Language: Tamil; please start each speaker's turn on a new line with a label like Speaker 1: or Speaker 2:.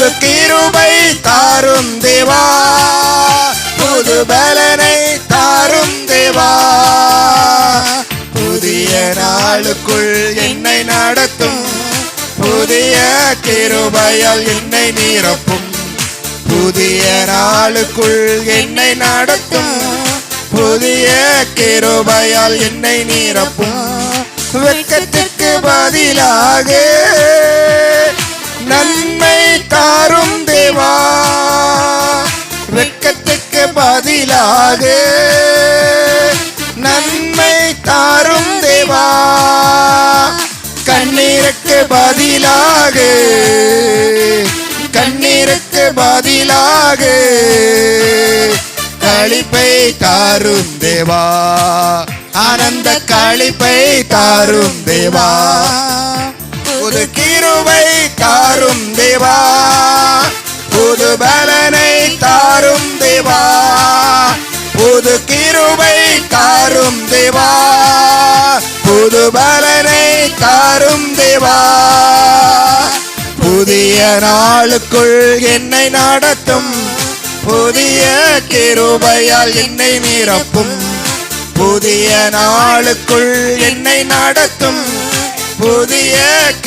Speaker 1: புது கிருபை தாரும் தேவா, புது பலனை தாரும் தேவா. புதிய நாளுக்குள் என்னை நடத்தும், புதிய கிருபையால் என்னை நிரப்பும். புதிய நாளுக்குள் என்னை நடத்தும், புதிய கிருபையால் என்னை நிரப்பும். வெட்கத்துக்கு பதிலாக நன்மை தாரும் தேவா, வெட்கத்துக்கு பதிலாக நன்மை தாரும் தேவா. கண்ணீருக்கு பதிலாக, கண்ணீருக்கு பதிலாக களிப்பை தாரும் தேவா, ஆனந்த களிப்பை தாரும் தேவா. புது கிருபை தாரும் தேவா, புது பலனை தாரும் தேவா. புது கிருபை தாரும் தேவா, புது பலனை தாரும் தேவா. புதிய நாளுக்குள் என்னை நடத்தும், புதிய கிருபையால் என்னை நிரப்பும். புதிய நாளுக்குள் என்னை நடத்தும், புதிய